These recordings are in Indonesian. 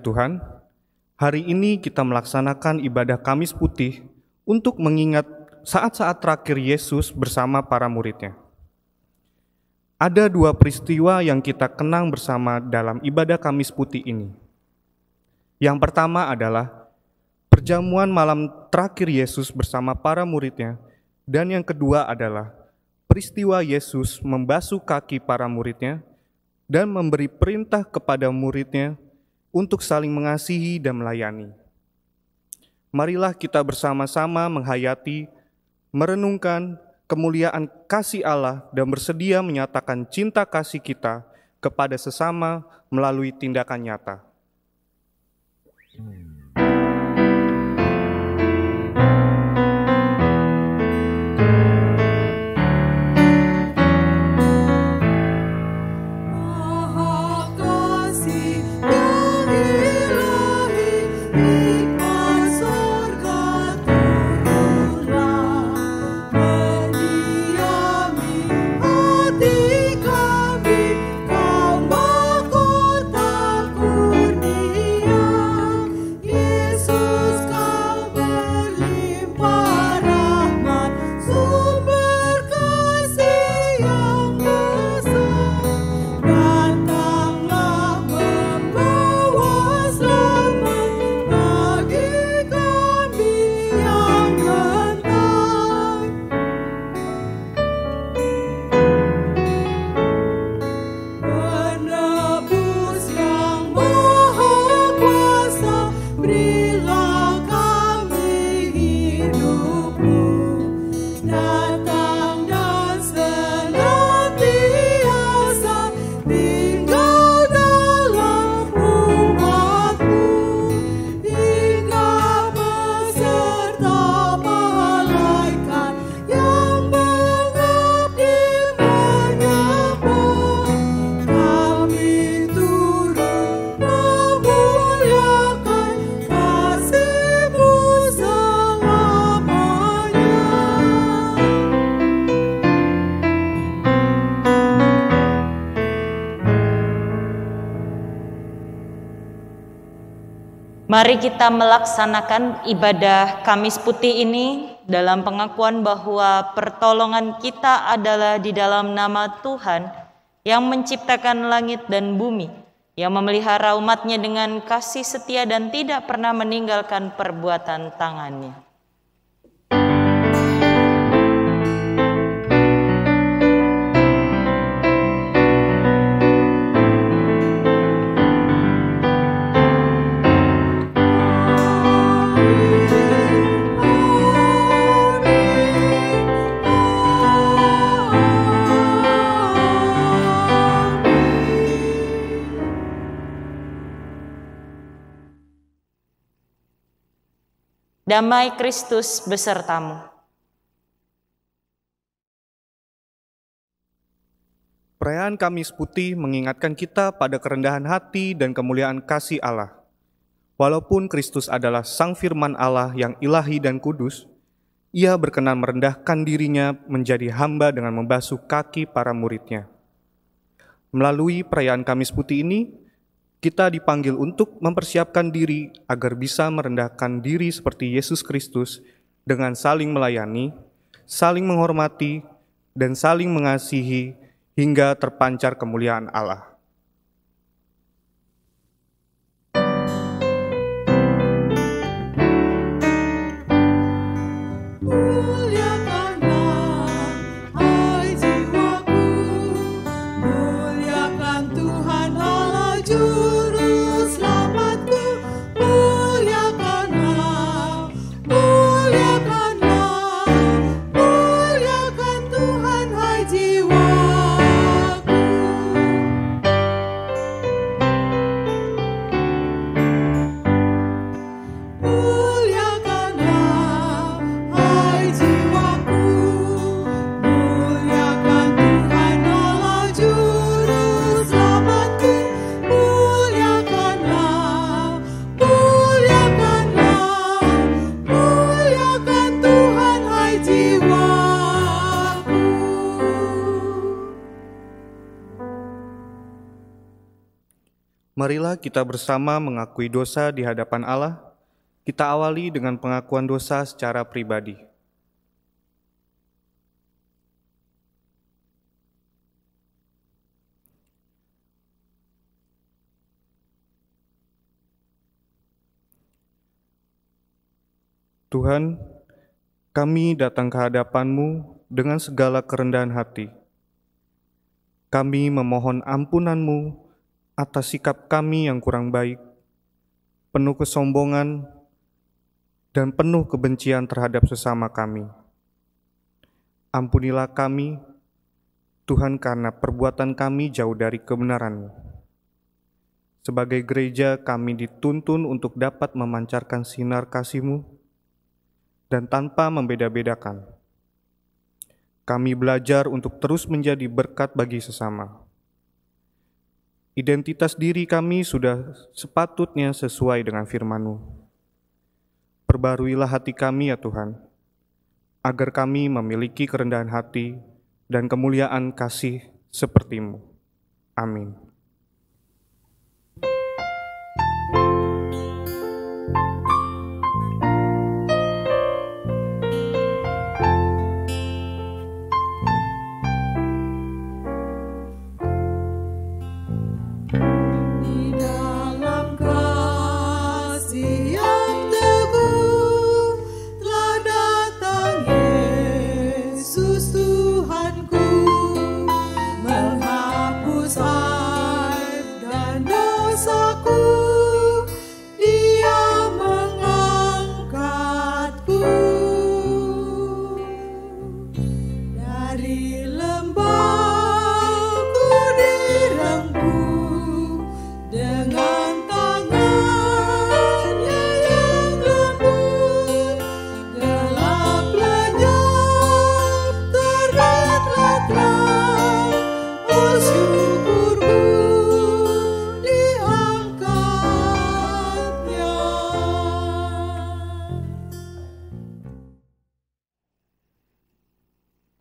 Tuhan, hari ini kita melaksanakan ibadah Kamis Putih untuk mengingat saat-saat terakhir Yesus bersama para muridnya. Ada dua peristiwa yang kita kenang bersama dalam ibadah Kamis Putih ini. Yang pertama adalah perjamuan malam terakhir Yesus bersama para muridnya, dan yang kedua adalah peristiwa Yesus membasuh kaki para muridnya dan memberi perintah kepada muridnya untuk saling mengasihi dan melayani. Marilah kita bersama-sama menghayati, merenungkan kemuliaan kasih Allah dan bersedia menyatakan cinta kasih kita kepada sesama melalui tindakan nyata. Mari kita melaksanakan ibadah Kamis Putih ini dalam pengakuan bahwa pertolongan kita adalah di dalam nama Tuhan yang menciptakan langit dan bumi, yang memelihara umatnya dengan kasih setia dan tidak pernah meninggalkan perbuatan tangannya. Damai Kristus besertamu. Perayaan Kamis Putih mengingatkan kita pada kerendahan hati dan kemuliaan kasih Allah. Walaupun Kristus adalah Sang Firman Allah yang ilahi dan kudus, Ia berkenan merendahkan dirinya menjadi hamba dengan membasuh kaki para muridnya. Melalui perayaan Kamis Putih ini, kita dipanggil untuk mempersiapkan diri agar bisa merendahkan diri seperti Yesus Kristus dengan saling melayani, saling menghormati, dan saling mengasihi hingga terpancar kemuliaan Allah. Marilah kita bersama mengakui dosa di hadapan Allah. Kita awali dengan pengakuan dosa secara pribadi. Tuhan, kami datang ke hadapan-Mu dengan segala kerendahan hati. Kami memohon ampunan-Mu atas sikap kami yang kurang baik, penuh kesombongan, dan penuh kebencian terhadap sesama kami. Ampunilah kami, Tuhan, karena perbuatan kami jauh dari kebenaran-Mu. Sebagai gereja, kami dituntun untuk dapat memancarkan sinar kasih-Mu, dan tanpa membeda-bedakan. Kami belajar untuk terus menjadi berkat bagi sesama. Identitas diri kami sudah sepatutnya sesuai dengan firman-Mu. Perbaruilah hati kami ya Tuhan, agar kami memiliki kerendahan hati dan kemuliaan kasih seperti-Mu. Amin.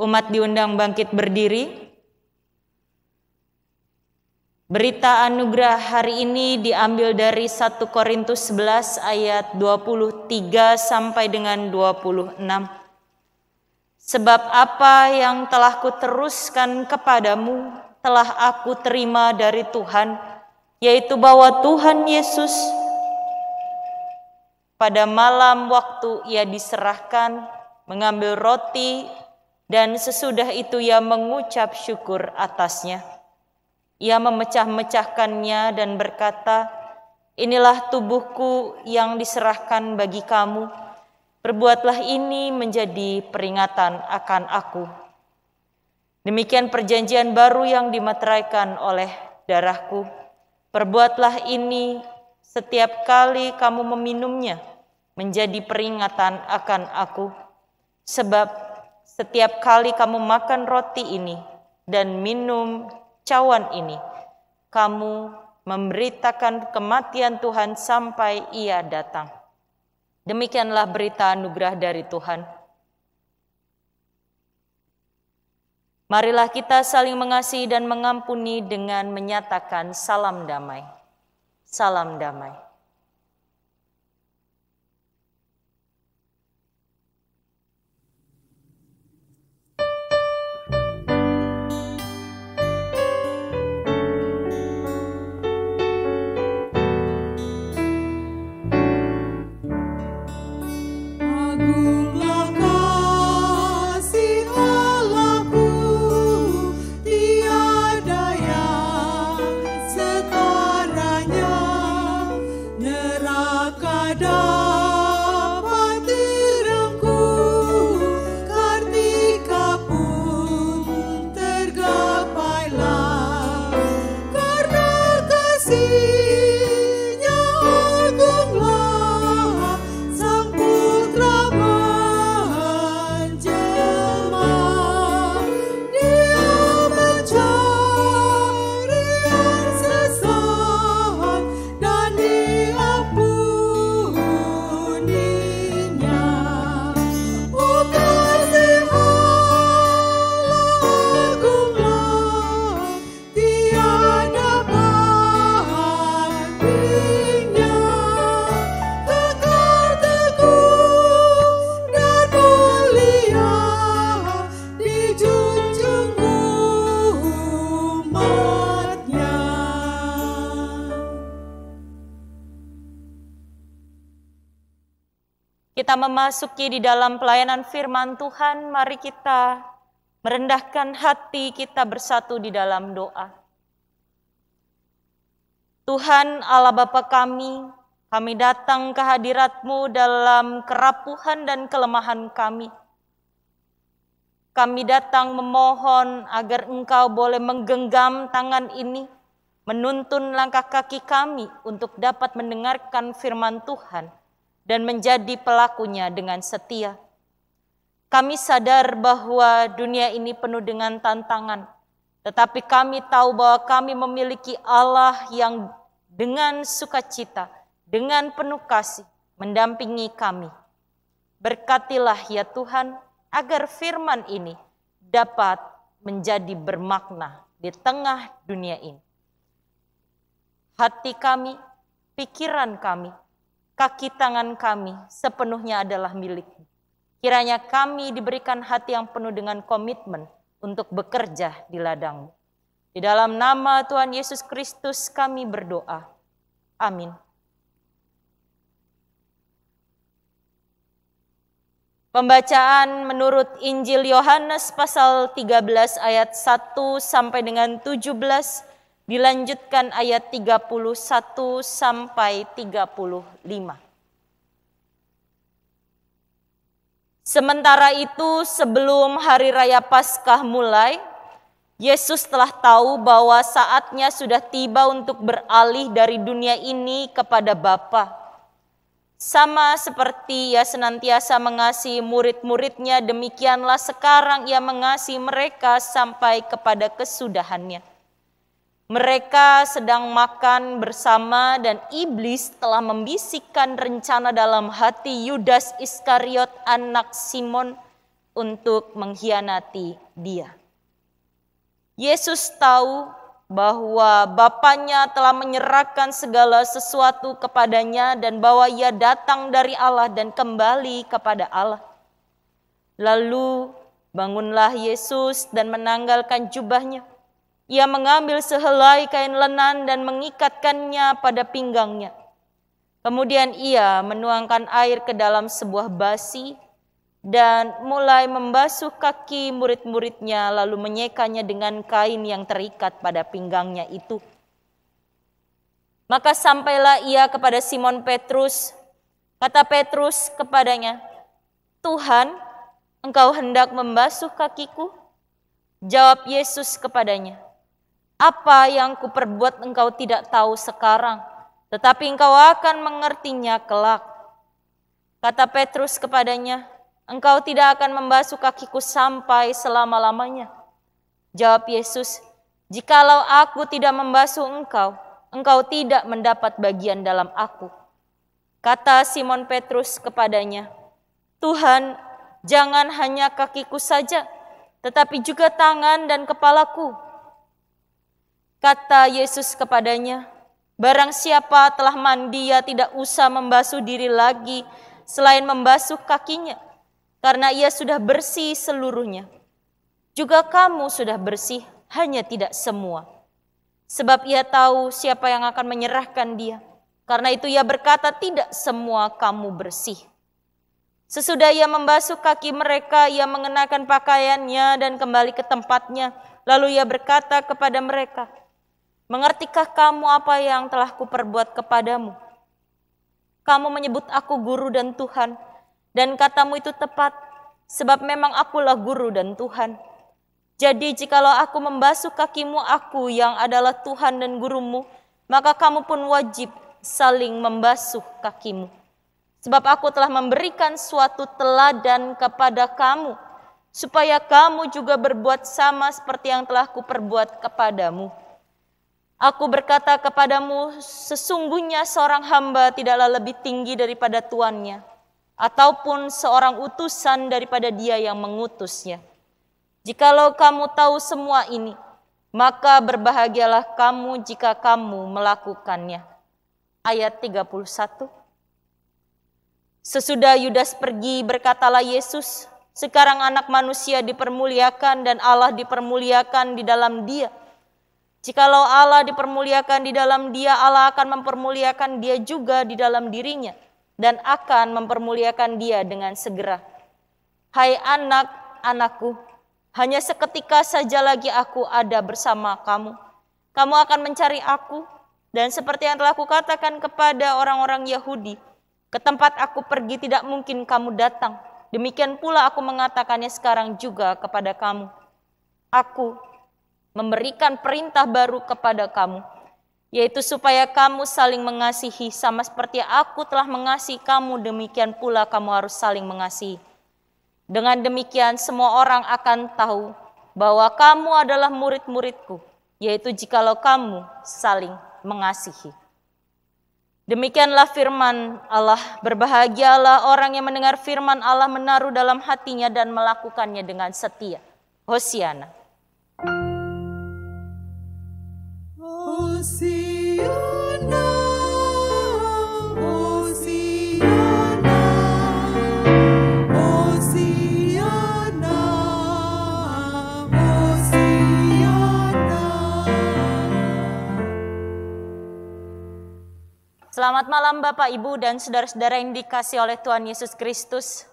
Umat diundang bangkit berdiri. Berita anugerah hari ini diambil dari 1 Korintus 11 ayat 23 sampai dengan 26. Sebab apa yang telah kuteruskan kepadamu telah aku terima dari Tuhan, yaitu bahwa Tuhan Yesus pada malam waktu Ia diserahkan mengambil roti, dan sesudah itu Ia mengucap syukur atasnya. Ia memecah-mecahkannya dan berkata, "Inilah tubuhku yang diserahkan bagi kamu. Perbuatlah ini menjadi peringatan akan aku." Demikian perjanjian baru yang dimeteraikan oleh darahku. Perbuatlah ini setiap kali kamu meminumnya menjadi peringatan akan aku. Sebab setiap kali kamu makan roti ini dan minum cawan ini, kamu memberitakan kematian Tuhan sampai Ia datang. Demikianlah berita anugerah dari Tuhan. Marilah kita saling mengasihi dan mengampuni dengan menyatakan salam damai. Salam damai. Sang Putra kita memasuki di dalam pelayanan firman Tuhan, mari kita merendahkan hati kita bersatu di dalam doa. Tuhan Allah Bapa kami datang ke hadirat-Mu dalam kerapuhan dan kelemahan kami. Kami datang memohon agar Engkau boleh menggenggam tangan ini, menuntun langkah kaki kami untuk dapat mendengarkan firman Tuhan dan menjadi pelakunya dengan setia. Kami sadar bahwa dunia ini penuh dengan tantangan, tetapi kami tahu bahwa kami memiliki Allah yang dengan sukacita, dengan penuh kasih, mendampingi kami. Berkatilah ya Tuhan, agar firman ini dapat menjadi bermakna di tengah dunia ini. Hati kami, pikiran kami, kaki tangan kami sepenuhnya adalah milik-Mu. Kiranya kami diberikan hati yang penuh dengan komitmen untuk bekerja di ladang-Mu. Di dalam nama Tuhan Yesus Kristus kami berdoa. Amin. Pembacaan menurut Injil Yohanes pasal 13 ayat 1 sampai dengan 17, dilanjutkan ayat 31 sampai 35. Sementara itu, sebelum hari raya Paskah mulai, Yesus telah tahu bahwa saatnya sudah tiba untuk beralih dari dunia ini kepada Bapa. Sama seperti Ia senantiasa mengasihi murid-muridnya, demikianlah sekarang Ia mengasihi mereka sampai kepada kesudahannya. Mereka sedang makan bersama dan iblis telah membisikkan rencana dalam hati Yudas Iskariot anak Simon untuk mengkhianati Dia. Yesus tahu bahwa Bapanya telah menyerahkan segala sesuatu kepadanya dan bahwa Ia datang dari Allah dan kembali kepada Allah. Lalu bangunlah Yesus dan menanggalkan jubahnya. Ia mengambil sehelai kain lenan dan mengikatkannya pada pinggangnya. Kemudian Ia menuangkan air ke dalam sebuah basi dan mulai membasuh kaki murid-muridnya, lalu menyekanya dengan kain yang terikat pada pinggangnya itu. Maka sampailah Ia kepada Simon Petrus. Kata Petrus kepadanya, "Tuhan, Engkau hendak membasuh kakiku?" Jawab Yesus kepadanya, "Apa yang kuperbuat engkau tidak tahu sekarang, tetapi engkau akan mengertinya kelak." Kata Petrus kepadanya, "Engkau tidak akan membasuh kakiku sampai selama-lamanya." Jawab Yesus, "Jikalau aku tidak membasuh engkau, engkau tidak mendapat bagian dalam aku." Kata Simon Petrus kepadanya, "Tuhan, jangan hanya kakiku saja, tetapi juga tangan dan kepalaku." Kata Yesus kepadanya, "Barang siapa telah mandi, ia tidak usah membasuh diri lagi selain membasuh kakinya, karena ia sudah bersih seluruhnya. Juga kamu sudah bersih, hanya tidak semua. Sebab ia tahu siapa yang akan menyerahkan dia. Karena itu ia berkata, tidak semua kamu bersih." Sesudah ia membasuh kaki mereka, ia mengenakan pakaiannya dan kembali ke tempatnya. Lalu ia berkata kepada mereka, "Mengertikah kamu apa yang telah kuperbuat kepadamu? Kamu menyebut aku guru dan Tuhan, dan katamu itu tepat, sebab memang akulah guru dan Tuhan. Jadi jikalau aku membasuh kakimu, aku yang adalah Tuhan dan gurumu, maka kamu pun wajib saling membasuh kakimu. Sebab aku telah memberikan suatu teladan kepada kamu, supaya kamu juga berbuat sama seperti yang telah kuperbuat kepadamu. Aku berkata kepadamu, sesungguhnya seorang hamba tidaklah lebih tinggi daripada tuannya, ataupun seorang utusan daripada dia yang mengutusnya. Jikalau kamu tahu semua ini, maka berbahagialah kamu jika kamu melakukannya." Ayat 31. Sesudah Yudas pergi, berkatalah Yesus, "Sekarang Anak Manusia dipermuliakan dan Allah dipermuliakan di dalam Dia. Jikalau Allah dipermuliakan di dalam Dia, Allah akan mempermuliakan Dia juga di dalam dirinya. dan akan mempermuliakan Dia dengan segera. Hai anak-anakku, hanya seketika saja lagi aku ada bersama kamu. Kamu akan mencari aku, dan seperti yang telah kukatakan kepada orang-orang Yahudi, ke tempat aku pergi tidak mungkin kamu datang. Demikian pula aku mengatakannya sekarang juga kepada kamu. Aku memberikan perintah baru kepada kamu, yaitu supaya kamu saling mengasihi, sama seperti aku telah mengasihi kamu, demikian pula kamu harus saling mengasihi. Dengan demikian semua orang akan tahu bahwa kamu adalah murid-muridku, yaitu jikalau kamu saling mengasihi. Demikianlah firman Allah. Berbahagialah orang yang mendengar firman Allah, menaruh dalam hatinya dan melakukannya dengan setia. Hosiana. Hosiana, Hosiana, Hosiana, Hosiana. Selamat malam Bapak, Ibu, dan saudara-saudara yang dikasihi oleh Tuhan Yesus Kristus.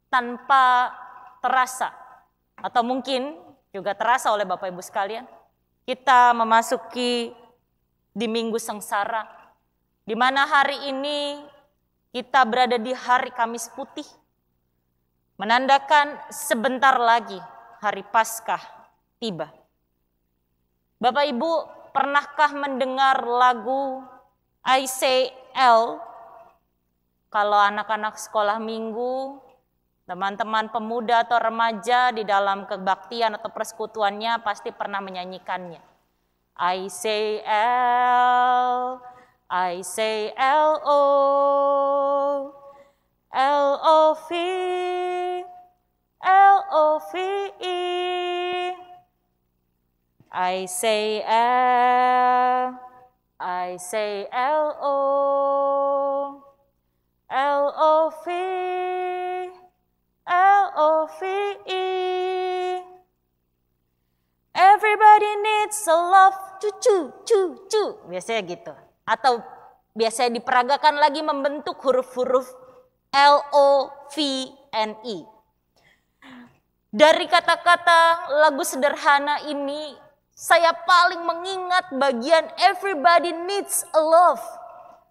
Tanpa terasa, atau mungkin juga terasa oleh Bapak Ibu sekalian, kita memasuki di Minggu Sengsara, di mana hari ini kita berada di hari Kamis Putih, menandakan sebentar lagi hari Paskah tiba. Bapak Ibu, pernahkah mendengar lagu ICL? Kalau anak-anak sekolah minggu, teman-teman pemuda atau remaja di dalam kebaktian atau persekutuannya pasti pernah menyanyikannya. ICL, ICLO, LOV, LOVE, ICL, ICLO, LOV, LOVE. Everybody needs a love, cucu, cucu. Biasanya gitu. Atau biasanya diperagakan lagi membentuk huruf-huruf LOVNE. Dari kata-kata lagu sederhana ini, saya paling mengingat bagian everybody needs a love.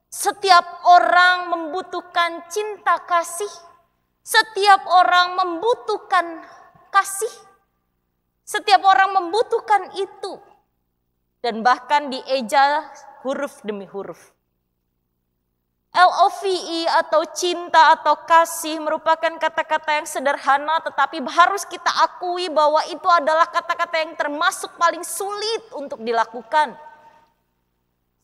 Setiap orang membutuhkan cinta kasih. Setiap orang membutuhkan kasih. Setiap orang membutuhkan itu. Dan bahkan dieja huruf demi huruf. LOVE atau cinta atau kasih merupakan kata-kata yang sederhana, tetapi harus kita akui bahwa itu adalah kata-kata yang termasuk paling sulit untuk dilakukan.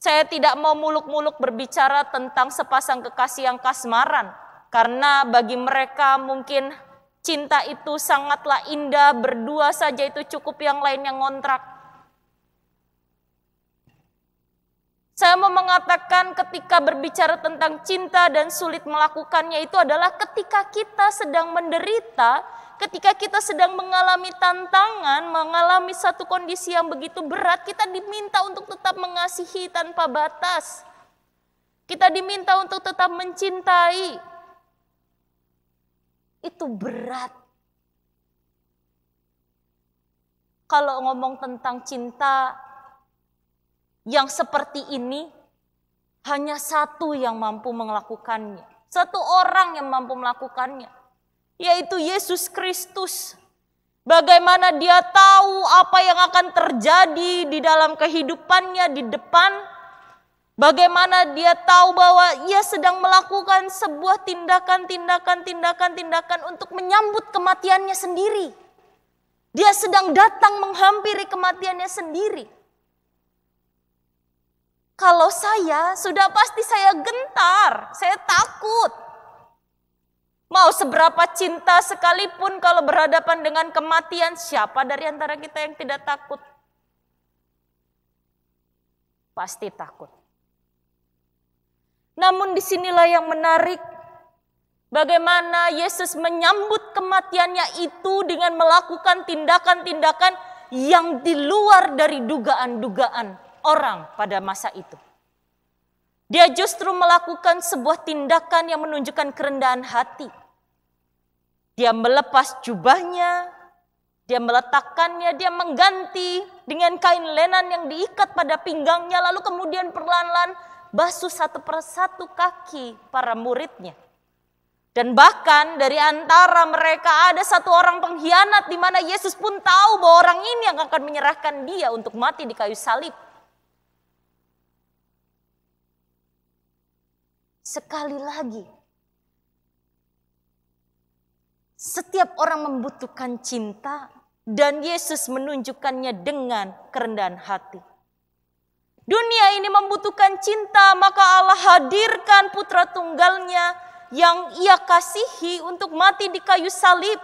Saya tidak mau muluk-muluk berbicara tentang sepasang kekasih yang kasmaran, karena bagi mereka mungkin cinta itu sangatlah indah, berdua saja itu cukup, yang lainnya ngontrak. Saya mau mengatakan ketika berbicara tentang cinta dan sulit melakukannya itu adalah ketika kita sedang menderita, ketika kita sedang mengalami tantangan, mengalami satu kondisi yang begitu berat, kita diminta untuk tetap mengasihi tanpa batas. Kita diminta untuk tetap mencintai. Itu berat. Kalau ngomong tentang cinta yang seperti ini, hanya satu yang mampu melakukannya. Satu orang yang mampu melakukannya, yaitu Yesus Kristus. Bagaimana dia tahu apa yang akan terjadi di dalam kehidupannya di depan. Bagaimana dia tahu bahwa ia sedang melakukan sebuah tindakan untuk menyambut kematiannya sendiri. Dia sedang datang menghampiri kematiannya sendiri. Kalau saya, sudah pasti saya gentar, saya takut. Mau seberapa cinta sekalipun kalau berhadapan dengan kematian, siapa dari antara kita yang tidak takut? Pasti takut. Namun disinilah yang menarik, bagaimana Yesus menyambut kematiannya itu dengan melakukan tindakan-tindakan yang di luar dari dugaan-dugaan orang pada masa itu. Dia justru melakukan sebuah tindakan yang menunjukkan kerendahan hati. Dia melepas jubahnya, dia meletakkannya, dia mengganti dengan kain lenan yang diikat pada pinggangnya, lalu kemudian perlahan-lahan basuh satu persatu kaki para muridnya. Dan bahkan dari antara mereka ada satu orang pengkhianat di mana Yesus pun tahu bahwa orang ini yang akan menyerahkan dia untuk mati di kayu salib. Sekali lagi, setiap orang membutuhkan cinta dan Yesus menunjukkannya dengan kerendahan hati. Dunia ini membutuhkan cinta, maka Allah hadirkan putra tunggalnya yang ia kasihi untuk mati di kayu salib.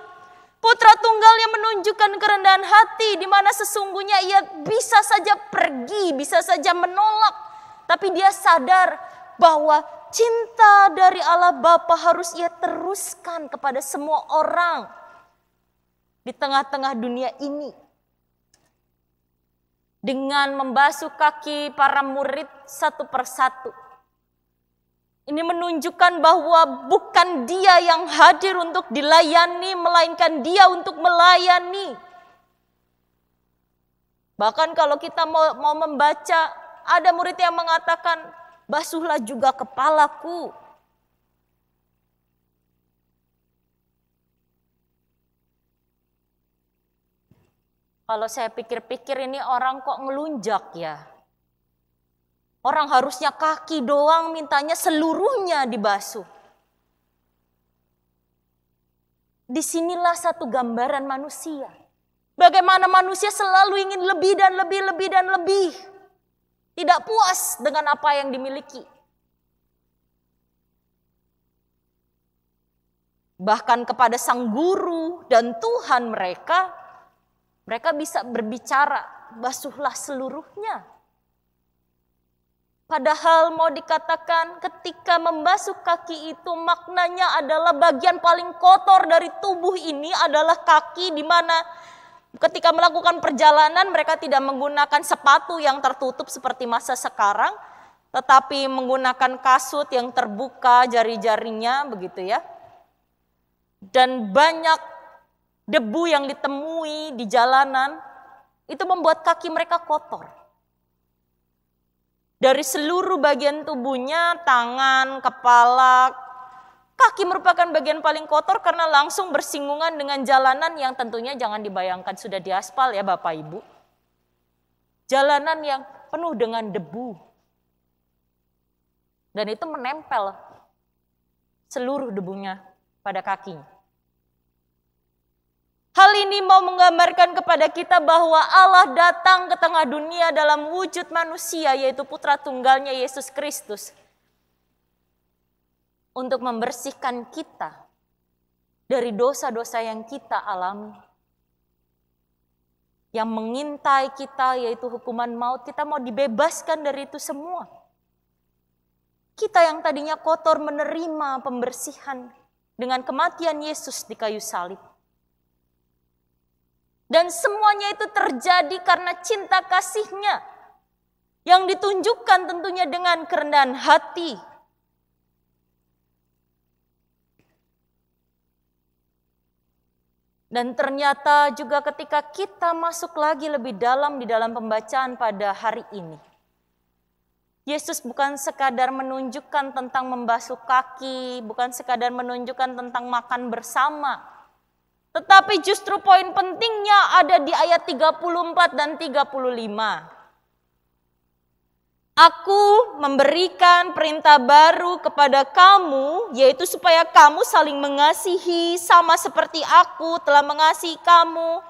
Putra tunggal yang menunjukkan kerendahan hati di mana sesungguhnya ia bisa saja pergi, bisa saja menolak. Tapi dia sadar bahwa cinta dari Allah Bapa harus ia teruskan kepada semua orang di tengah-tengah dunia ini. Dengan membasuh kaki para murid satu persatu. Ini menunjukkan bahwa bukan dia yang hadir untuk dilayani, melainkan dia untuk melayani. Bahkan kalau kita mau membaca, ada murid yang mengatakan, basuhlah juga kepalaku. Kalau saya pikir-pikir ini orang kok ngelunjak ya. Orang harusnya kaki doang, mintanya seluruhnya dibasuh. Disinilah satu gambaran manusia. Bagaimana manusia selalu ingin lebih dan lebih, lebih dan lebih. Tidak puas dengan apa yang dimiliki. Bahkan kepada sang guru dan Tuhan mereka bisa berbicara, basuhlah seluruhnya. Padahal mau dikatakan ketika membasuh kaki itu maknanya adalah bagian paling kotor dari tubuh ini adalah kaki, di mana ketika melakukan perjalanan mereka tidak menggunakan sepatu yang tertutup seperti masa sekarang, tetapi menggunakan kasut yang terbuka jari-jarinya begitu ya. Dan banyak debu yang ditemui di jalanan itu membuat kaki mereka kotor. Dari seluruh bagian tubuhnya, tangan, kepala, kaki merupakan bagian paling kotor karena langsung bersinggungan dengan jalanan yang tentunya jangan dibayangkan sudah diaspal ya Bapak Ibu. Jalanan yang penuh dengan debu. Dan itu menempel seluruh debunya pada kakinya. Hal ini mau menggambarkan kepada kita bahwa Allah datang ke tengah dunia dalam wujud manusia, yaitu putra tunggalnya Yesus Kristus. Untuk membersihkan kita dari dosa-dosa yang kita alami. Yang mengintai kita yaitu hukuman maut, kita mau dibebaskan dari itu semua. Kita yang tadinya kotor menerima pembersihan dengan kematian Yesus di kayu salib. Dan semuanya itu terjadi karena cinta kasih-Nya yang ditunjukkan tentunya dengan kerendahan hati. Dan ternyata juga ketika kita masuk lagi lebih dalam di dalam pembacaan pada hari ini, Yesus bukan sekadar menunjukkan tentang membasuh kaki, bukan sekadar menunjukkan tentang makan bersama, tetapi justru poin pentingnya ada di ayat 34 dan 35. Aku memberikan perintah baru kepada kamu, yaitu supaya kamu saling mengasihi sama seperti aku telah mengasihi kamu.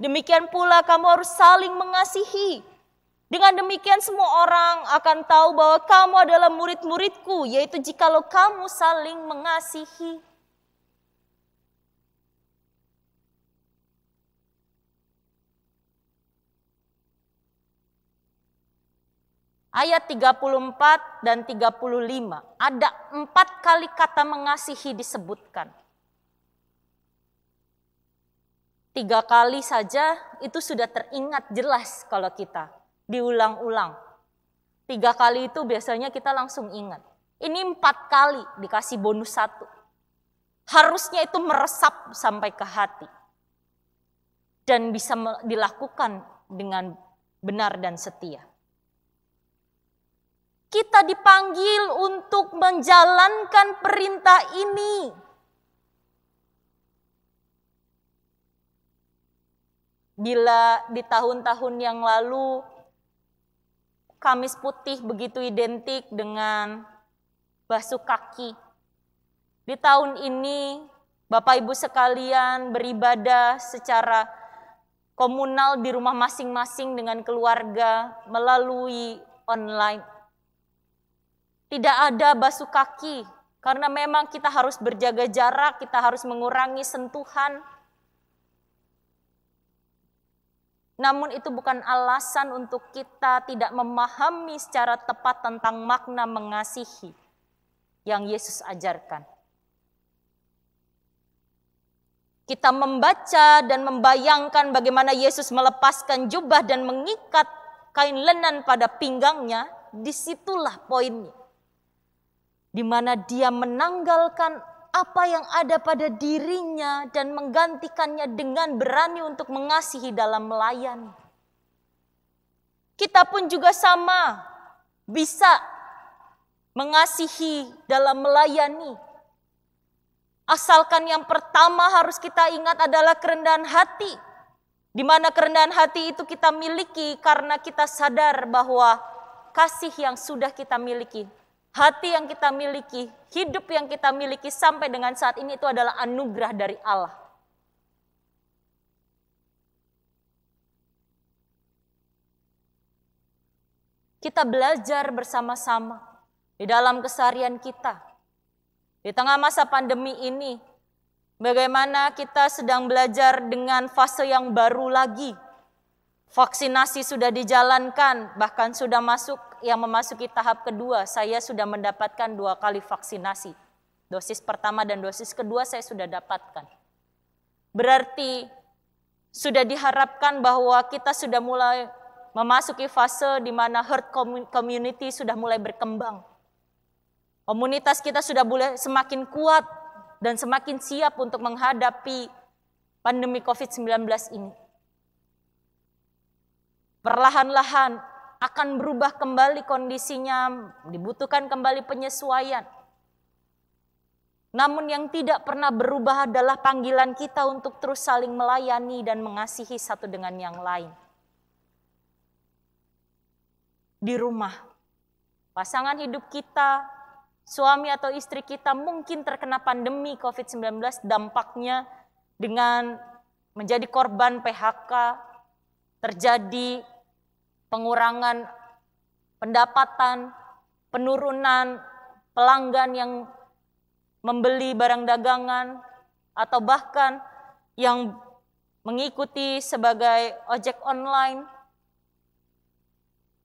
Demikian pula kamu harus saling mengasihi. Dengan demikian semua orang akan tahu bahwa kamu adalah murid-muridku, yaitu jikalau kamu saling mengasihi. Ayat 34 dan 35, ada 4 kali kata mengasihi disebutkan. 3 kali saja itu sudah teringat jelas kalau kita diulang-ulang. 3 kali itu biasanya kita langsung ingat. Ini 4 kali dikasih bonus 1. Harusnya itu meresap sampai ke hati. Dan bisa dilakukan dengan benar dan setia. Kita dipanggil untuk menjalankan perintah ini. Bila di tahun-tahun yang lalu Kamis Putih begitu identik dengan basuh kaki. Di tahun ini Bapak Ibu sekalian beribadah secara komunal di rumah masing-masing dengan keluarga melalui online. Tidak ada basuh kaki karena memang kita harus berjaga jarak, kita harus mengurangi sentuhan. Namun itu bukan alasan untuk kita tidak memahami secara tepat tentang makna mengasihi yang Yesus ajarkan. Kita membaca dan membayangkan bagaimana Yesus melepaskan jubah dan mengikat kain lenan pada pinggangnya, disitulah poinnya. Di mana dia menanggalkan apa yang ada pada dirinya dan menggantikannya dengan berani untuk mengasihi dalam melayani. Kita pun juga sama, bisa mengasihi dalam melayani. Asalkan yang pertama harus kita ingat adalah kerendahan hati. Di mana kerendahan hati itu kita miliki karena kita sadar bahwa kasih yang sudah kita miliki, hati yang kita miliki, hidup yang kita miliki sampai dengan saat ini itu adalah anugerah dari Allah. Kita belajar bersama-sama di dalam keseharian kita. Di tengah masa pandemi ini, bagaimana kita sedang belajar dengan fase yang baru lagi. Vaksinasi sudah dijalankan, bahkan sudah memasuki tahap kedua. Saya sudah mendapatkan 2 kali vaksinasi. Dosis pertama dan dosis kedua saya sudah dapatkan. Berarti sudah diharapkan bahwa kita sudah mulai memasuki fase di mana herd community sudah mulai berkembang. Komunitas kita sudah mulai semakin kuat dan semakin siap untuk menghadapi pandemi COVID-19 ini. Perlahan-lahan akan berubah kembali kondisinya, dibutuhkan kembali penyesuaian. Namun yang tidak pernah berubah adalah panggilan kita untuk terus saling melayani dan mengasihi satu dengan yang lain. Di rumah, pasangan hidup kita, suami atau istri kita mungkin terkena pandemi COVID-19, dampaknya dengan menjadi korban PHK, terjadi pengurangan pendapatan, penurunan pelanggan yang membeli barang dagangan, atau bahkan yang mengikuti sebagai ojek online,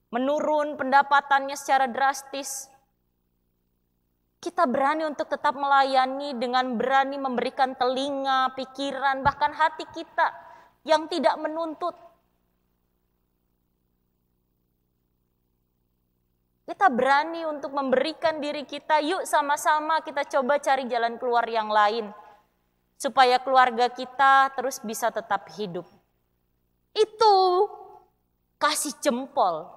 menurun pendapatannya secara drastis. Kita berani untuk tetap melayani dengan berani memberikan telinga, pikiran, bahkan hati kita yang tidak menuntut. Kita berani untuk memberikan diri kita, yuk sama-sama kita coba cari jalan keluar yang lain. Supaya keluarga kita terus bisa tetap hidup. Itu kasih jempol.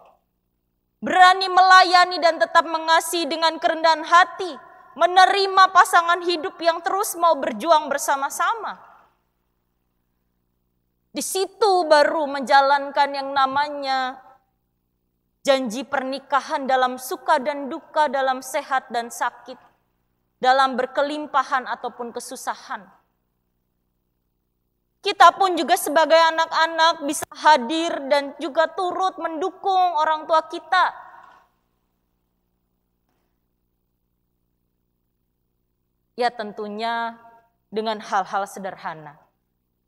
Berani melayani dan tetap mengasihi dengan kerendahan hati. Menerima pasangan hidup yang terus mau berjuang bersama-sama. Di situ baru menjalankan yang namanya janji pernikahan dalam suka dan duka, dalam sehat dan sakit, dalam berkelimpahan ataupun kesusahan. Kita pun juga sebagai anak-anak bisa hadir dan juga turut mendukung orang tua kita. Ya tentunya dengan hal-hal sederhana.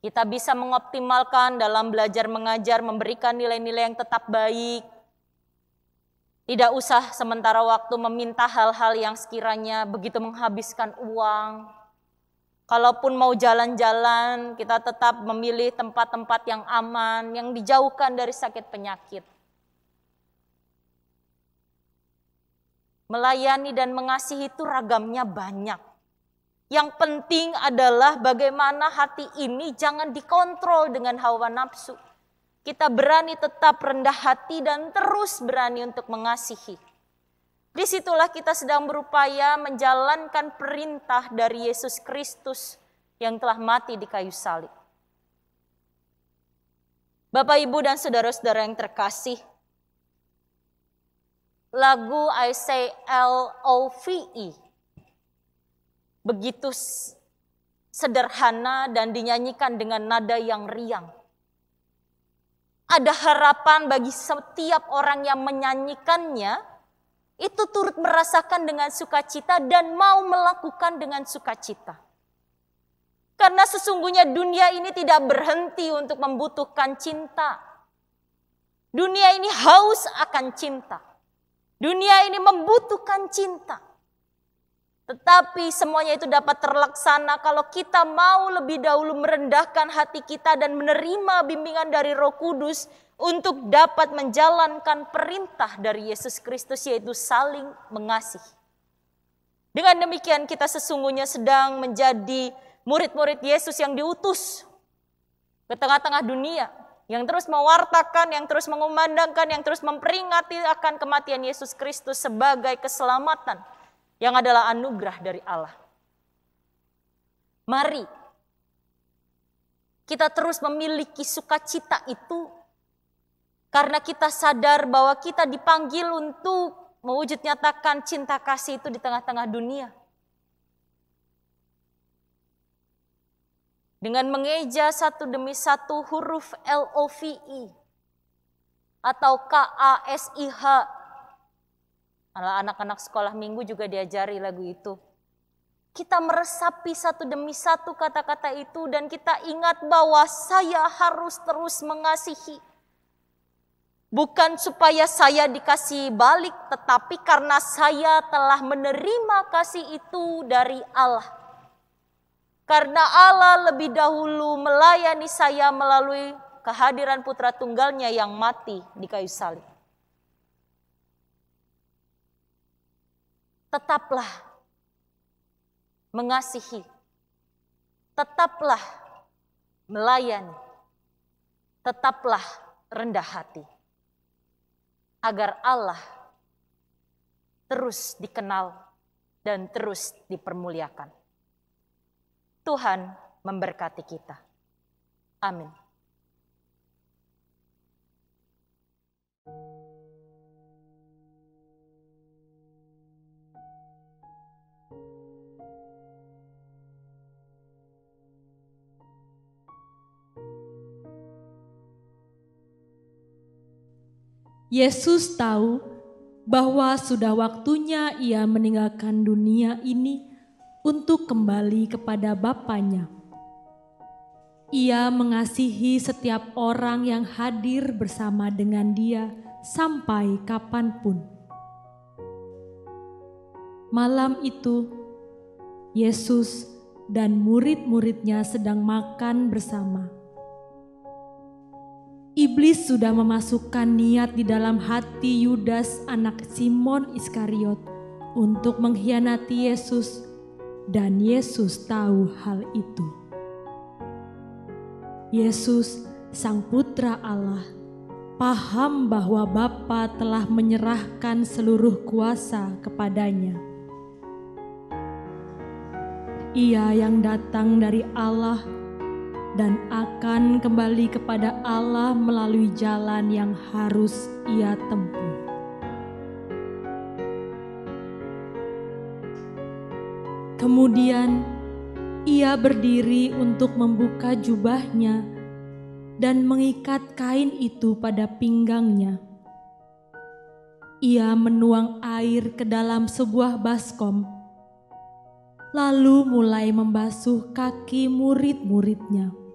Kita bisa mengoptimalkan dalam belajar mengajar, memberikan nilai-nilai yang tetap baik. Tidak usah sementara waktu meminta hal-hal yang sekiranya begitu menghabiskan uang. Kalaupun mau jalan-jalan, kita tetap memilih tempat-tempat yang aman, yang dijauhkan dari sakit penyakit. Melayani dan mengasihi itu ragamnya banyak. Yang penting adalah bagaimana hati ini jangan dikontrol dengan hawa nafsu. Kita berani tetap rendah hati dan terus berani untuk mengasihi. Disitulah kita sedang berupaya menjalankan perintah dari Yesus Kristus yang telah mati di kayu salib. Bapak, Ibu, dan saudara-saudara yang terkasih, lagu I Say Love begitu sederhana dan dinyanyikan dengan nada yang riang. Ada harapan bagi setiap orang yang menyanyikannya, itu turut merasakan dengan sukacita dan mau melakukan dengan sukacita. Karena sesungguhnya dunia ini tidak berhenti untuk membutuhkan cinta. Dunia ini haus akan cinta. Dunia ini membutuhkan cinta. Tetapi semuanya itu dapat terlaksana kalau kita mau lebih dahulu merendahkan hati kita dan menerima bimbingan dari Roh Kudus untuk dapat menjalankan perintah dari Yesus Kristus, yaitu saling mengasihi. Dengan demikian kita sesungguhnya sedang menjadi murid-murid Yesus yang diutus ke tengah-tengah dunia, yang terus mewartakan, yang terus mengumandangkan, yang terus memperingati akan kematian Yesus Kristus sebagai keselamatan yang adalah anugerah dari Allah. Mari kita terus memiliki sukacita itu karena kita sadar bahwa kita dipanggil untuk mewujud nyatakan cinta kasih itu di tengah-tengah dunia. Dengan mengeja satu demi satu huruf LOVE atau KASIH. Anak-anak sekolah minggu juga diajari lagu itu. Kita meresapi satu demi satu kata-kata itu dan kita ingat bahwa saya harus terus mengasihi. Bukan supaya saya dikasih balik, tetapi karena saya telah menerima kasih itu dari Allah. Karena Allah lebih dahulu melayani saya melalui kehadiran putra tunggalnya yang mati di kayu salib. Tetaplah mengasihi, tetaplah melayani, tetaplah rendah hati, agar Allah terus dikenal dan terus dipermuliakan. Tuhan memberkati kita. Amin. Yesus tahu bahwa sudah waktunya ia meninggalkan dunia ini untuk kembali kepada Bapanya. Ia mengasihi setiap orang yang hadir bersama dengan dia sampai kapanpun. Malam itu, Yesus dan murid-muridnya sedang makan bersama. Iblis sudah memasukkan niat di dalam hati Yudas anak Simon Iskariot untuk mengkhianati Yesus, dan Yesus tahu hal itu. Yesus, Sang Putra Allah, paham bahwa Bapa telah menyerahkan seluruh kuasa kepadanya. Ia yang datang dari Allah dan akan kembali kepada Allah melalui jalan yang harus ia tempuh. Kemudian ia berdiri untuk membuka jubahnya dan mengikat kain itu pada pinggangnya. Ia menuang air ke dalam sebuah baskom, lalu mulai membasuh kaki murid-muridnya.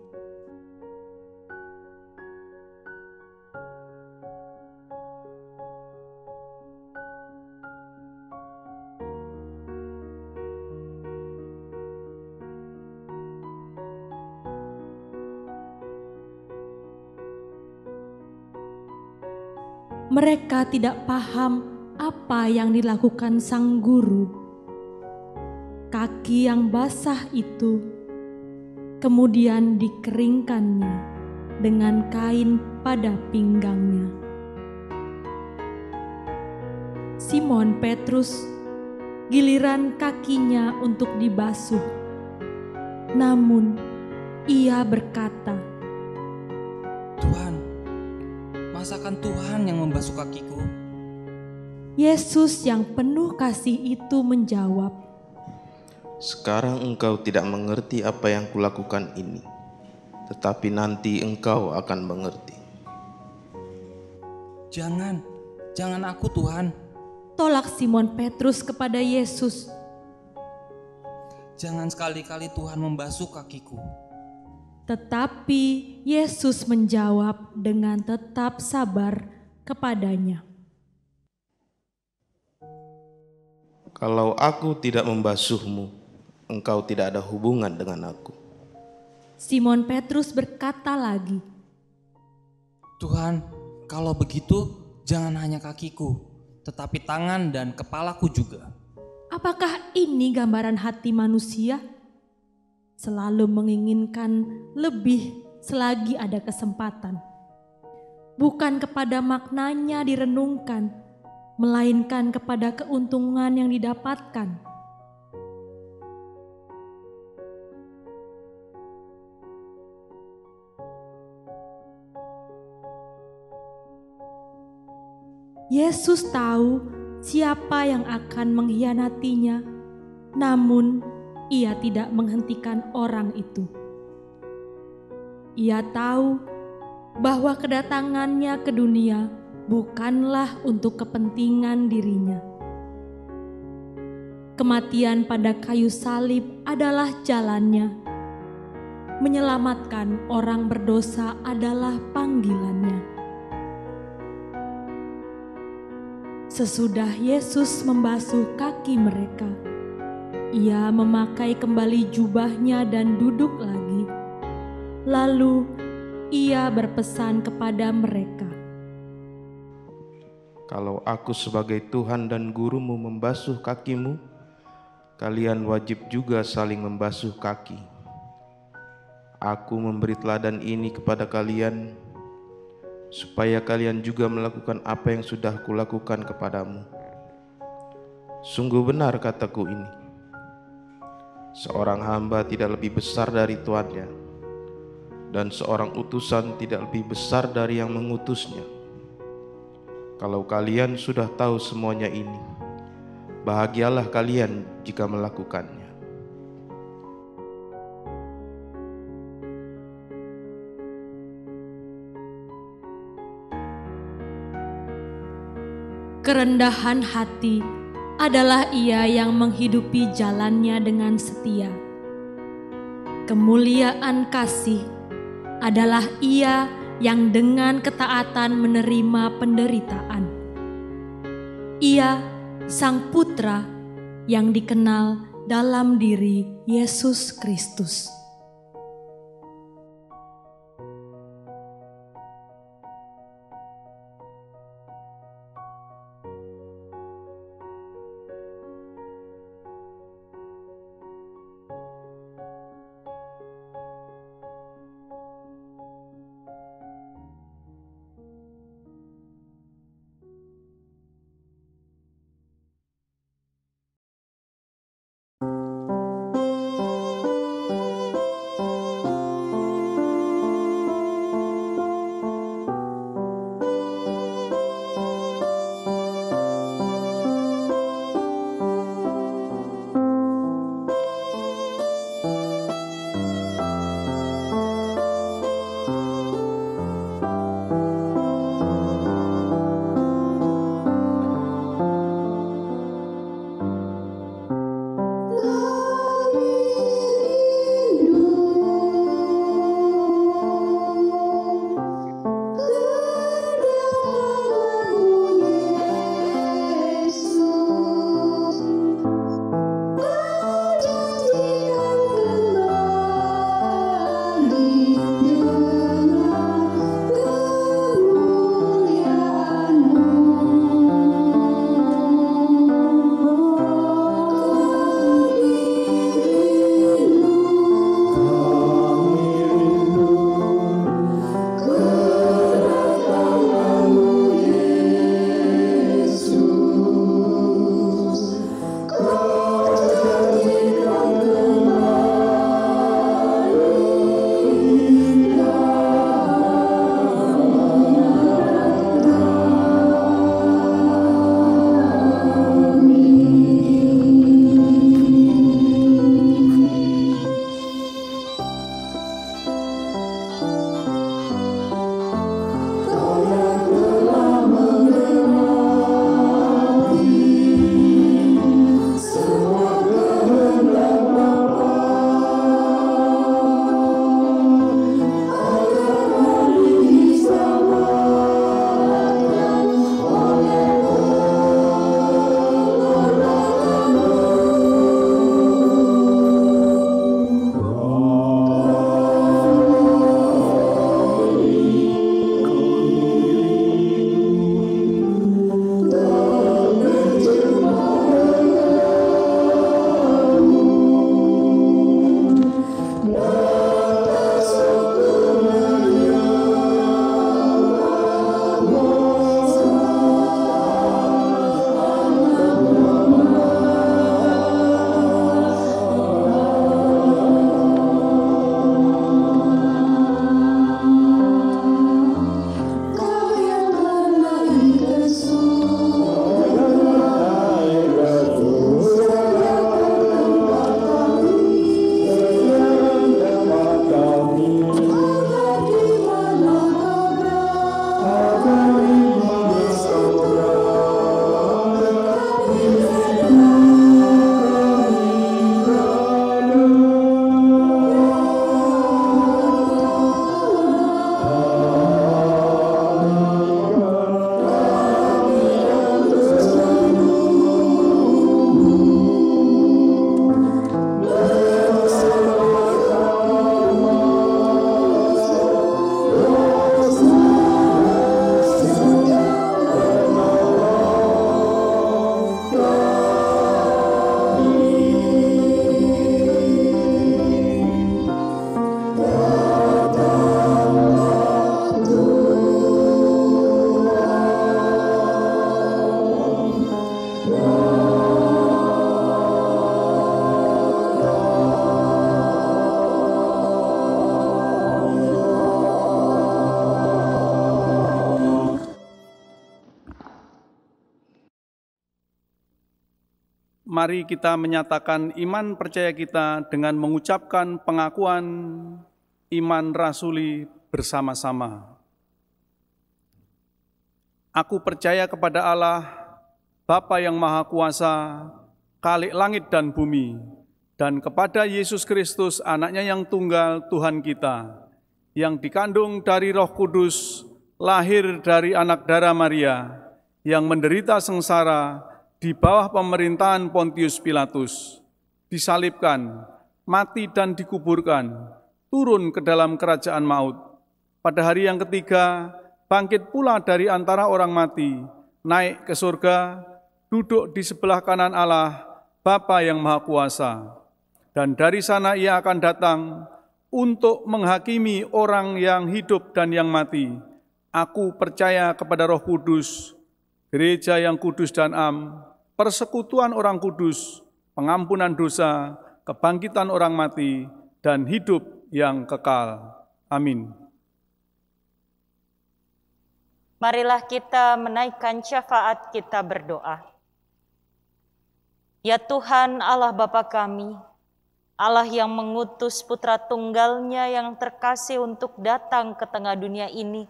Mereka tidak paham apa yang dilakukan sang guru. Kaki yang basah itu kemudian dikeringkannya dengan kain pada pinggangnya. Simon Petrus giliran kakinya untuk dibasuh. Namun ia berkata, Tuhan, masakan Tuhan yang membasuh kakiku? Yesus yang penuh kasih itu menjawab, Sekarang engkau tidak mengerti apa yang kulakukan ini, tetapi nanti engkau akan mengerti. Jangan aku Tuhan. tolak Simon Petrus kepada Yesus. Jangan sekali-kali Tuhan membasuh kakiku. Tetapi Yesus menjawab dengan tetap sabar kepadanya. Kalau aku tidak membasuhmu, engkau tidak ada hubungan dengan aku. Simon Petrus berkata lagi, Tuhan, kalau begitu jangan hanya kakiku, tetapi tangan dan kepalaku juga. apakah ini gambaran hati manusia? Selalu menginginkan lebih selagi ada kesempatan. Bukan kepada maknanya direnungkan, melainkan kepada keuntungan yang didapatkan. Yesus tahu siapa yang akan mengkhianatinya, namun ia tidak menghentikan orang itu. Ia tahu bahwa kedatangannya ke dunia bukanlah untuk kepentingan dirinya. Kematian pada kayu salib adalah jalannya. Menyelamatkan orang berdosa adalah panggilannya. Sesudah Yesus membasuh kaki mereka, ia memakai kembali jubahnya dan duduk lagi. Lalu ia berpesan kepada mereka, Kalau aku sebagai Tuhan dan gurumu membasuh kakimu, kalian wajib juga saling membasuh kaki. Aku memberi teladan ini kepada kalian, supaya kalian juga melakukan apa yang sudah kulakukan kepadamu. Sungguh benar kataku ini, seorang hamba tidak lebih besar dari tuannya, dan seorang utusan tidak lebih besar dari yang mengutusnya. Kalau kalian sudah tahu semuanya ini, bahagialah kalian jika melakukannya. kerendahan hati adalah ia yang menghidupi jalannya dengan setia. Kemuliaan kasih adalah ia yang dengan ketaatan menerima penderitaan. Ia Sang Putra yang dikenal dalam diri Yesus Kristus. mari kita menyatakan iman percaya kita dengan mengucapkan pengakuan iman rasuli bersama-sama. Aku percaya kepada Allah, Bapa yang Maha Kuasa, Khalik langit dan bumi, dan kepada Yesus Kristus, anaknya yang tunggal Tuhan kita, yang dikandung dari Roh Kudus, lahir dari anak darah Maria, yang menderita sengsara di bawah pemerintahan Pontius Pilatus, disalibkan, mati dan dikuburkan, turun ke dalam kerajaan maut. Pada hari yang ketiga, bangkit pula dari antara orang mati, naik ke surga, duduk di sebelah kanan Allah, Bapa yang Maha Kuasa. Dan dari sana ia akan datang untuk menghakimi orang yang hidup dan yang mati. Aku percaya kepada Roh Kudus, gereja yang kudus dan am, persekutuan orang kudus, pengampunan dosa, kebangkitan orang mati, dan hidup yang kekal. Amin. Marilah kita menaikkan syafaat kita berdoa. Ya Tuhan Allah Bapa kami, Allah yang mengutus putra tunggalnya yang terkasih untuk datang ke tengah dunia ini,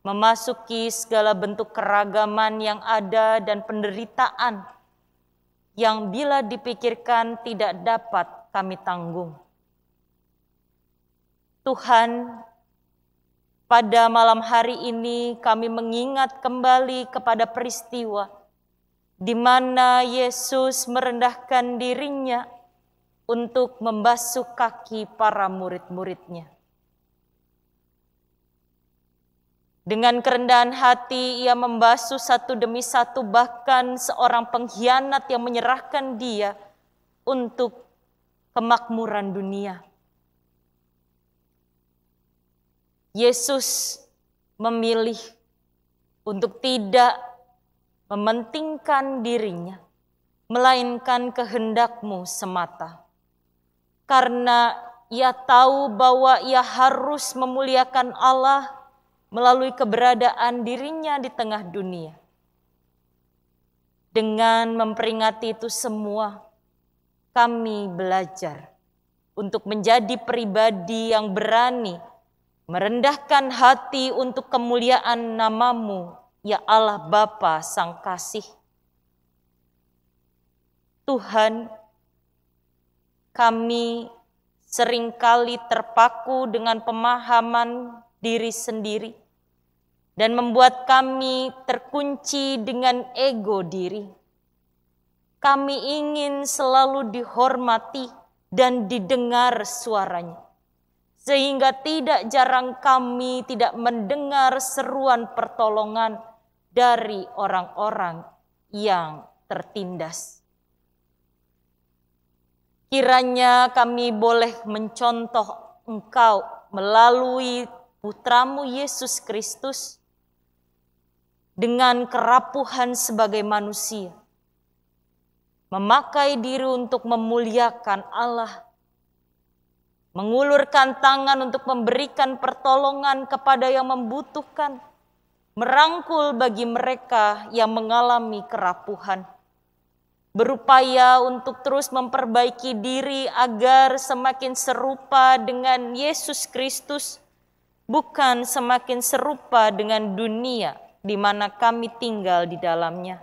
memasuki segala bentuk keragaman yang ada dan penderitaan yang bila dipikirkan tidak dapat kami tanggung. Tuhan, pada malam hari ini kami mengingat kembali kepada peristiwa di mana Yesus merendahkan dirinya untuk membasuh kaki para murid-muridnya. Dengan kerendahan hati ia membasuh satu demi satu, bahkan seorang pengkhianat yang menyerahkan dia untuk kemakmuran dunia. Yesus memilih untuk tidak mementingkan dirinya, melainkan kehendak-Mu semata. Karena ia tahu bahwa ia harus memuliakan Allah melalui keberadaan dirinya di tengah dunia. Dengan memperingati itu semua, kami belajar untuk menjadi pribadi yang berani merendahkan hati untuk kemuliaan nama-Mu, ya Allah Bapa Sang Kasih. Tuhan, kami seringkali terpaku dengan pemahaman diri sendiri dan membuat kami terkunci dengan ego diri. Kami ingin selalu dihormati dan didengar suaranya, sehingga tidak jarang kami tidak mendengar seruan pertolongan dari orang-orang yang tertindas. Kiranya kami boleh mencontoh Engkau melalui Putra-Mu Yesus Kristus dengan kerapuhan sebagai manusia, memakai diri untuk memuliakan Allah, mengulurkan tangan untuk memberikan pertolongan kepada yang membutuhkan, merangkul bagi mereka yang mengalami kerapuhan, berupaya untuk terus memperbaiki diri agar semakin serupa dengan Yesus Kristus, bukan semakin serupa dengan dunia di mana kami tinggal di dalamnya.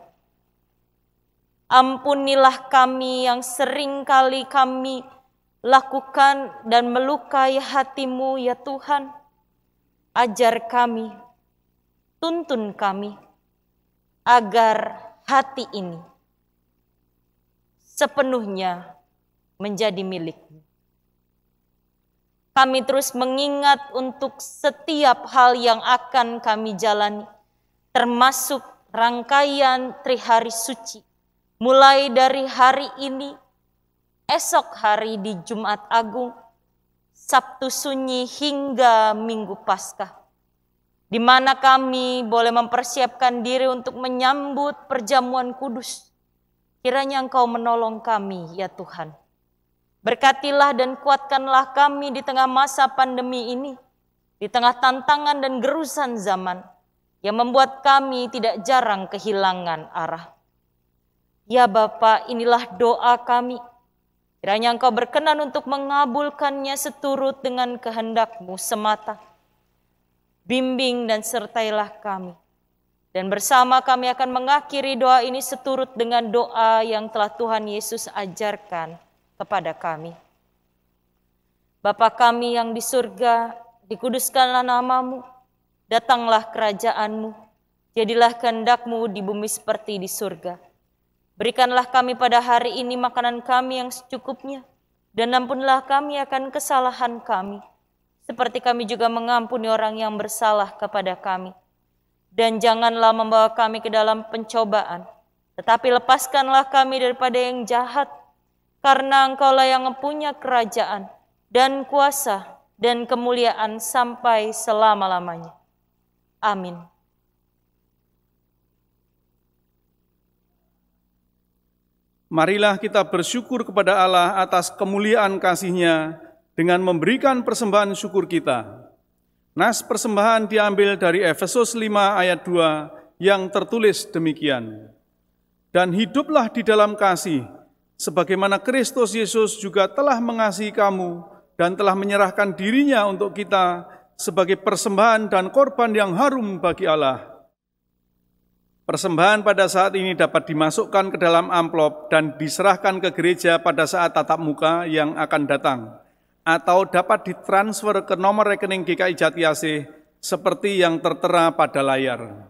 Ampunilah kami yang seringkali kami lakukan dan melukai hati-Mu, ya Tuhan. Ajar kami, tuntun kami, agar hati ini sepenuhnya menjadi milik-Mu. Kami terus mengingat untuk setiap hal yang akan kami jalani, termasuk rangkaian Trihari Suci, mulai dari hari ini, esok hari di Jumat Agung, Sabtu Sunyi hingga Minggu Paskah, di mana kami boleh mempersiapkan diri untuk menyambut perjamuan kudus. Kiranya Engkau menolong kami, ya Tuhan. Berkatilah dan kuatkanlah kami di tengah masa pandemi ini, di tengah tantangan dan gerusan zaman yang membuat kami tidak jarang kehilangan arah. Ya Bapa, inilah doa kami. Kiranya Engkau berkenan untuk mengabulkannya seturut dengan kehendak-Mu semata. Bimbing dan sertailah kami. Dan bersama kami akan mengakhiri doa ini seturut dengan doa yang telah Tuhan Yesus ajarkan kepada kami. Bapa kami yang di surga, dikuduskanlah nama-Mu, datanglah kerajaan-Mu, jadilah kehendak-Mu di bumi seperti di surga. Berikanlah kami pada hari ini makanan kami yang secukupnya, dan ampunilah kami akan kesalahan kami, seperti kami juga mengampuni orang yang bersalah kepada kami. Dan janganlah membawa kami ke dalam pencobaan, tetapi lepaskanlah kami daripada yang jahat, karena Engkaulah yang mempunyai kerajaan, dan kuasa, dan kemuliaan sampai selama-lamanya. Amin. Marilah kita bersyukur kepada Allah atas kemuliaan kasih-Nya dengan memberikan persembahan syukur kita. Nas persembahan diambil dari Efesus 5 ayat 2 yang tertulis demikian. Dan hiduplah di dalam kasih, sebagaimana Kristus Yesus juga telah mengasihi kamu dan telah menyerahkan dirinya untuk kita sebagai persembahan dan korban yang harum bagi Allah. Persembahan pada saat ini dapat dimasukkan ke dalam amplop dan diserahkan ke gereja pada saat tatap muka yang akan datang, atau dapat ditransfer ke nomor rekening GKI Jatiasih seperti yang tertera pada layar.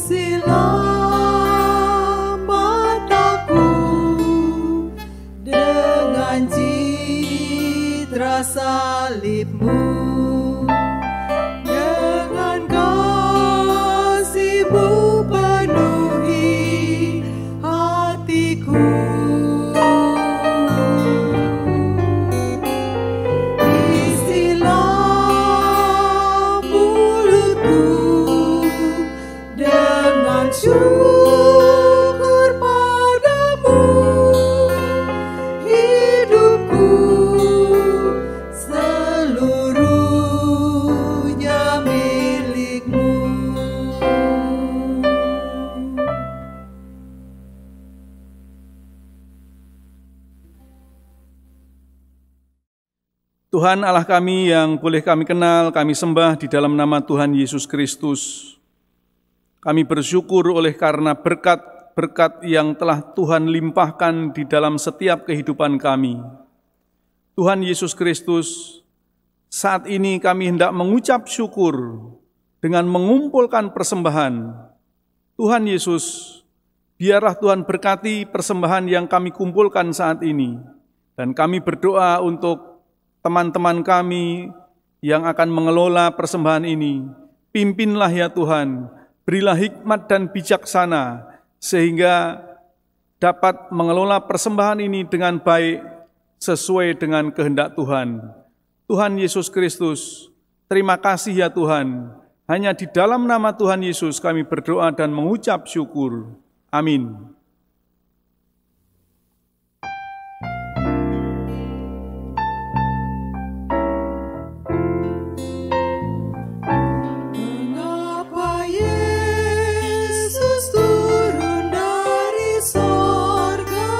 Isilah mataku dengan citra salib-Mu, dengan kasih-Mu penuhi hatiku. Isilah mulutku dengan syukur padamu, hidupku seluruhnya milik-Mu. Tuhan Allah kami yang boleh kami kenal, kami sembah di dalam nama Tuhan Yesus Kristus. Kami bersyukur oleh karena berkat-berkat yang telah Tuhan limpahkan di dalam setiap kehidupan kami. Tuhan Yesus Kristus, saat ini kami hendak mengucap syukur dengan mengumpulkan persembahan. Tuhan Yesus, biarlah Tuhan berkati persembahan yang kami kumpulkan saat ini. Dan kami berdoa untuk teman-teman kami yang akan mengelola persembahan ini. Pimpinlah ya Tuhan, berilah hikmat dan bijaksana, sehingga dapat mengelola persembahan ini dengan baik, sesuai dengan kehendak Tuhan. Tuhan Yesus Kristus, terima kasih ya Tuhan. Hanya di dalam nama Tuhan Yesus kami berdoa dan mengucap syukur. Amin. Mengapa Yesus turun dari sorga,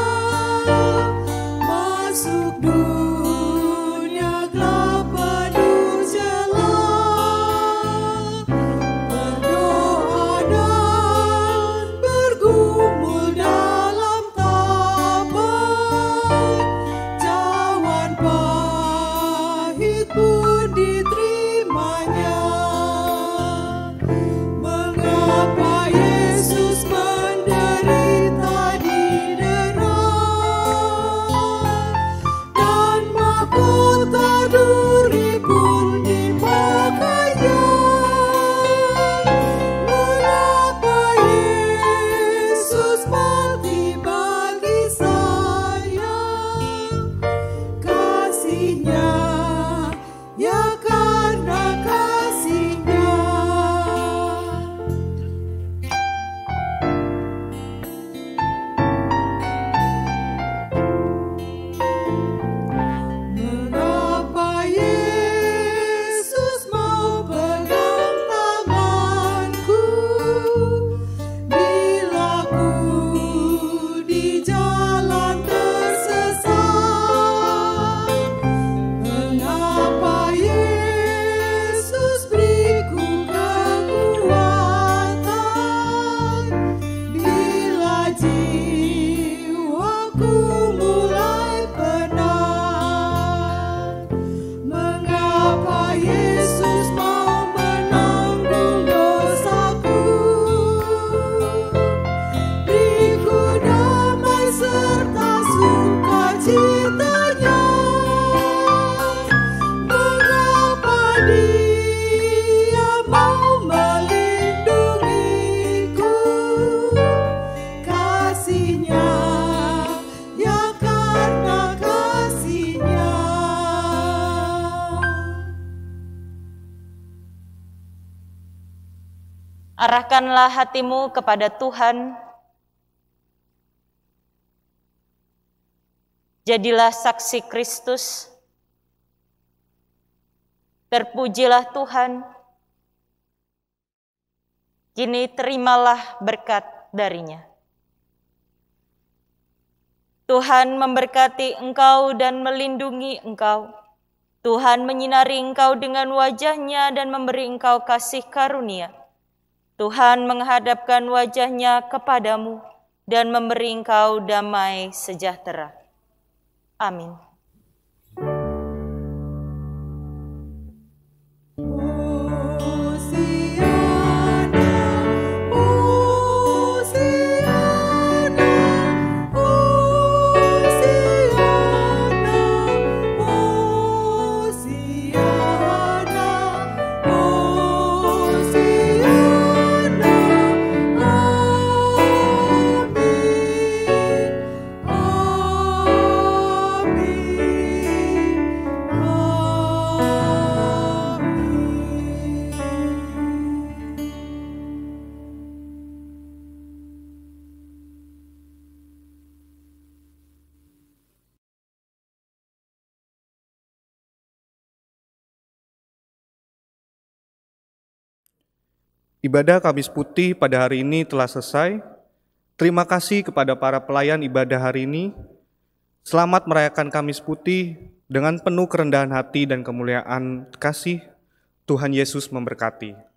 masuk dunia gelap penuh celah, berdoa dan bergumul dalam tabah, cawan pahit pun diterimanya. Mengapa Yesus menderita di neraka, dan mahkota duri pun dimakainya? Mengapa Yesus mati bagi saya? Kasih-Nya, ya karena kasih Arahkanlah hatimu kepada Tuhan. Jadilah saksi Kristus. Terpujilah Tuhan. Kini terimalah berkat darinya. Tuhan memberkati engkau dan melindungi engkau. Tuhan menyinari engkau dengan wajah-Nya dan memberi engkau kasih karunia. Tuhan menghadapkan wajah-Nya kepadamu dan memberi engkau damai sejahtera. Amin. Ibadah Kamis Putih pada hari ini telah selesai. Terima kasih kepada para pelayan ibadah hari ini. Selamat merayakan Kamis Putih dengan penuh kerendahan hati dan kemuliaan kasih. Tuhan Yesus memberkati.